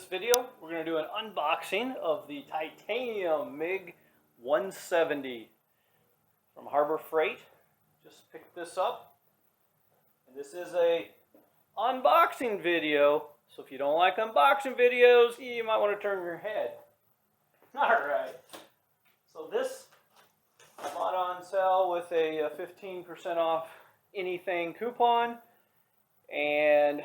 this video, we're going to do an unboxing of the TITANIUM MIG 170 from Harbor Freight. Just picked this up, and this is a unboxing video, so if you don't like unboxing videos, you might want to turn your head. Alright, so this I bought on sale with a 15% off anything coupon, and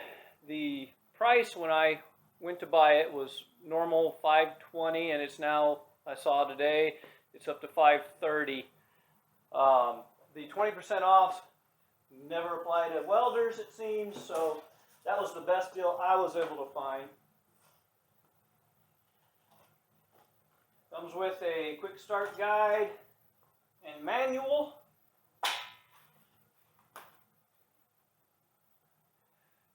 the price when I went to buy it was normal $520, and it's now, I saw today, it's up to $530. The 20% off never apply to welders, it seems, so that was the best deal I was able to find. Comes with a quick start guide and manual.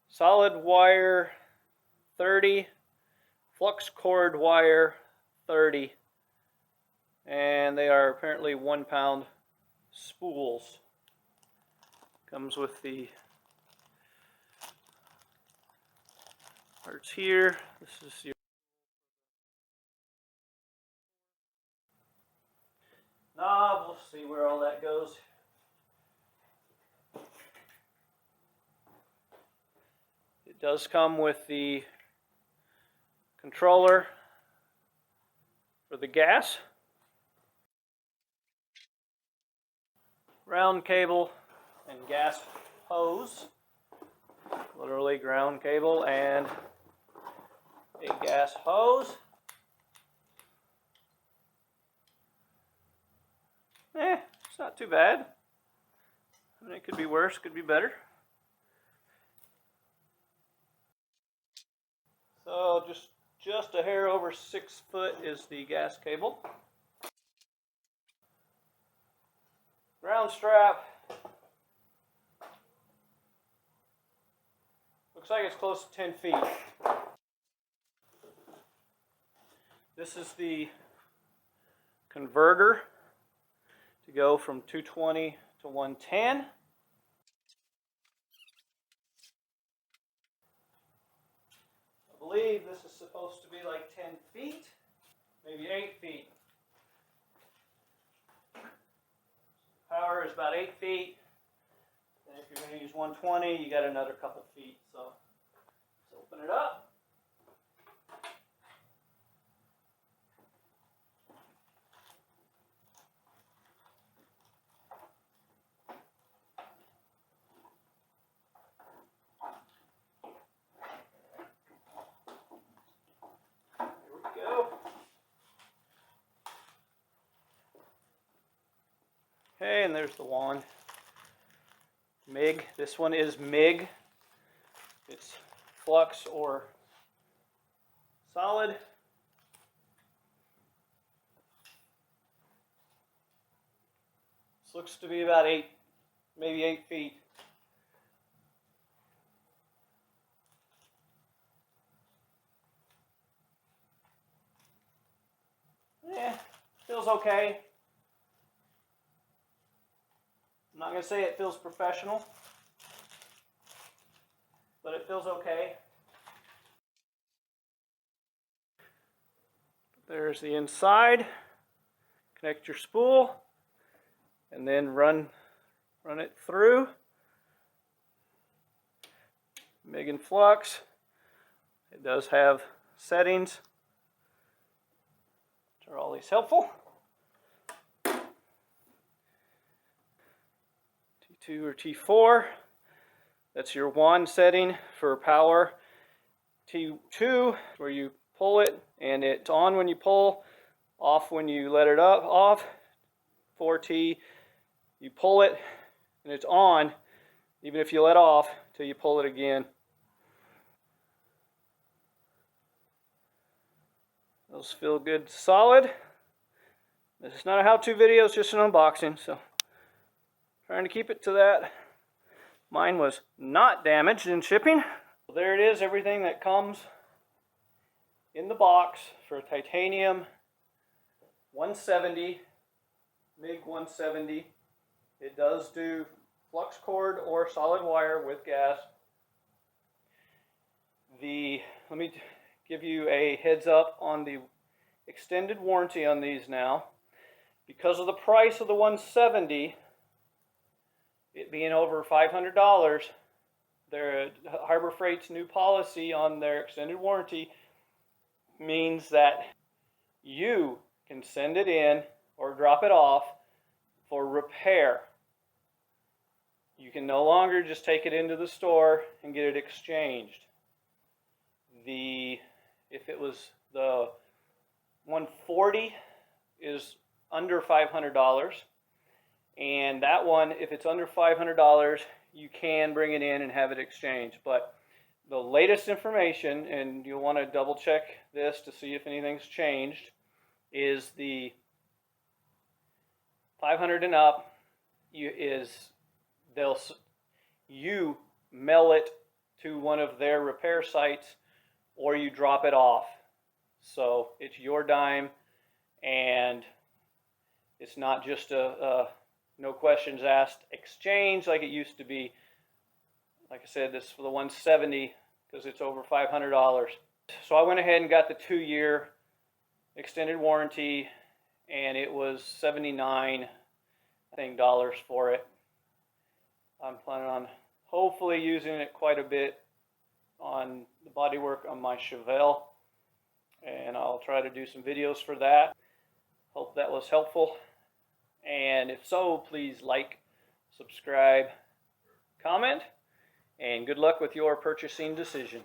Solid wire 30, flux cord wire 30, and they are apparently 1 pound spools. Comes with the parts here. This is your knob. We'll see where all that goes. It does come with the controller for the gas, ground cable and gas hose, literally ground cable and a gas hose. It's not too bad. I mean, it could be worse, could be better. So just a hair over 6 foot is the gas cable. Ground strap. Looks like it's close to 10 feet. This is the converter to go from 220 to 110. I believe this is supposed to be like 10 feet, maybe 8 feet. Power is about 8 feet, and if you're going to use 120, you got another couple feet. So let's open it up. Okay, and there's the wand. MIG. This one is MIG. It's flux or solid. This looks to be about 8, maybe 8 feet. Feels okay. I'm not going to say it feels professional, but it feels okay. There's the inside. Connect your spool and then run it through. MIG and flux. It does have settings, which are always helpful. T2 or T4, that's your wand setting for power. T2, where you pull it and it's on when you pull, off when you let it up, off. 4T, you pull it and it's on even if you let off till you pull it again. Those feel good, solid. This is not a how-to video, it's just an unboxing, so trying to keep it to that. Mine was not damaged in shipping. So there it is, everything that comes in the box for TITANIUM 170, MIG 170. It does do flux cord or solid wire with gas. Let me give you a heads up on the extended warranty on these now. Because of the price of the 170, it being over $500, Harbor Freight's new policy on their extended warranty means that you can send it in or drop it off for repair. You can no longer just take it into the store and get it exchanged. If it was the 140 is under $500, and that one, if it's under $500, you can bring it in and have it exchanged. But the latest information, and you'll want to double check this to see if anything's changed, is the 500 and up you mail it to one of their repair sites or you drop it off. So it's your dime, and it's not just a no questions asked exchange like it used to be. Like I said, this is for the 170 because it's over $500. So I went ahead and got the 2-year extended warranty, and it was $79 for it. I'm planning on hopefully using it quite a bit on the bodywork on my Chevelle, and I'll try to do some videos for that. Hope that was helpful, and if so, please like, subscribe, comment, and good luck with your purchasing decision.